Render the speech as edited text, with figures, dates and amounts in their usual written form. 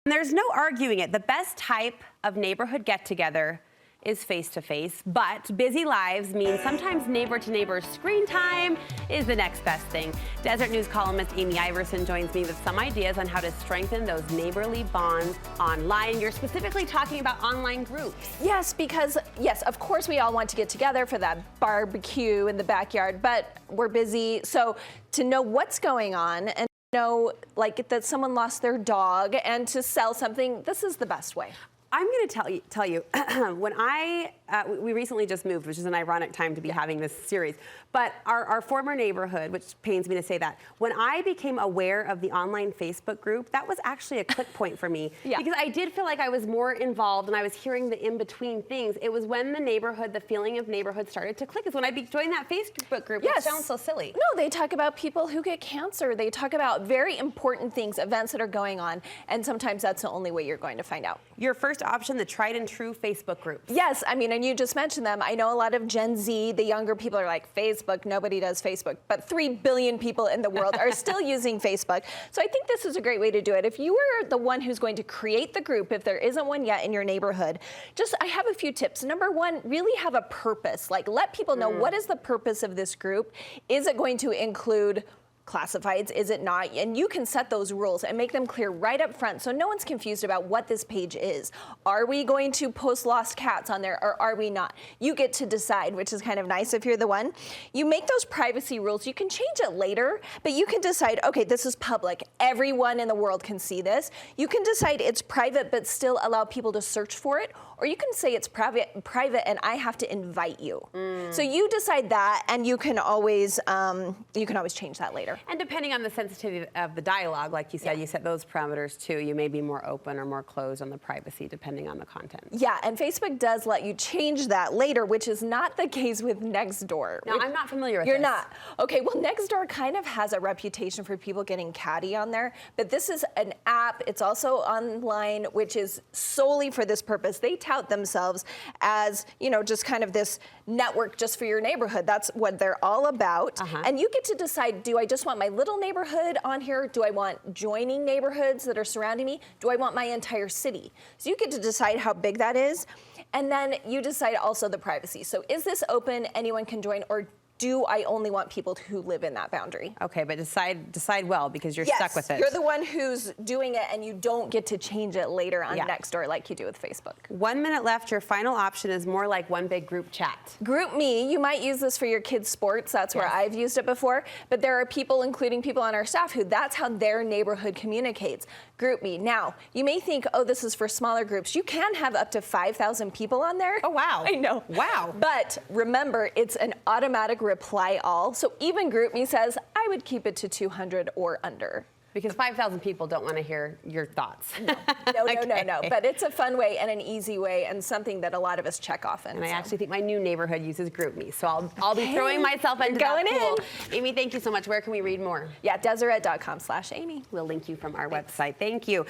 There's no arguing it. The best type of neighborhood get-together is face-to-face, but busy lives mean sometimes neighbor-to-neighbor screen time is the next best thing. Deseret News columnist Amy Iverson joins me with some ideas on how to strengthen those neighborly bonds online. You're specifically talking about online groups. Yes, because, yes, of course we all want to get together for that barbecue in the backyard, but we're busy. So to know what's going on and know like that someone lost their dog and to sell something, this is the best way. I'm going to tell you, when we recently just moved, which is an ironic time to be having this series, but our former neighborhood, which pains me to say that, when I became aware of the online Facebook group, that was actually a click point for me. Yeah. Because I did feel like I was more involved and I was hearing the in-between things. It was when the neighborhood, the feeling of neighborhood started to click, is when I joined that Facebook group. Yes. It sounds so silly. No, they talk about people who get cancer. They talk about very important things, events that are going on, and sometimes that's the only way you're going to find out. Your first option, the tried and true Facebook groups. Yes, I mean, and you just mentioned them. I know a lot of Gen Z, the younger people are like, Facebook, nobody does Facebook, but 3 billion people in the world are still using Facebook. So I think this is a great way to do it. If you are the one who's going to create the group, if there isn't one yet in your neighborhood, I have a few tips. Number one, really have a purpose. Like, let people know what is the purpose of this group. Is it going to include classifieds? Is it not? And you can set those rules and make them clear right up front so no one's confused about what this page is. Are we going to post lost cats on there or are we not? You get to decide, which is kind of nice if you're the one. You make those privacy rules. You can change it later, but you can decide, okay, this is public. Everyone in the world can see this. You can decide it's private but still allow people to search for it, or you can say it's private and I have to invite you. So you decide that, and you can always change that later. And depending on the sensitivity of the dialogue, like you said, you set those parameters too. You may be more open or more closed on the privacy depending on the content. Yeah, and Facebook does let you change that later, which is not the case with Nextdoor. Now, I'm not familiar with You're this. not. Okay, well, Nextdoor kind of has a reputation for people getting catty on there, but this is an app. It's also online, which is solely for this purpose. They tout themselves as, you know, just kind of this network just for your neighborhood. That's what they're all about. And you get to decide, do I just want my little neighborhood on here? Do I want joining neighborhoods that are surrounding me? Do I want my entire city? So you get to decide how big that is. And then you decide also the privacy. So is this open, anyone can join, or do I only want people who live in that boundary? Okay, but decide well, because you're stuck with it. You're the one who's doing it, and you don't get to change it later on Nextdoor like you do with Facebook. 1 minute left. Your final option is more like one big group chat. Group Me, you might use this for your kids' sports. That's where I've used it before. But there are people, including people on our staff, who that's how their neighborhood communicates. Group Me. Now, you may think, oh, this is for smaller groups. You can have up to 5,000 people on there. Oh, wow. I know. Wow. But remember, it's an automatic reply all. So even Group Me says, I would keep it to 200 or under. Because 5,000 people don't want to hear your thoughts. No. But it's a fun way and an easy way and something that a lot of us check often. And I actually think my new neighborhood uses Group Me. So I'll be throwing myself into that pool. Amy, thank you so much. Where can we read more? Yeah, Deseret.com/Amy. We'll link you from our website. Thank you.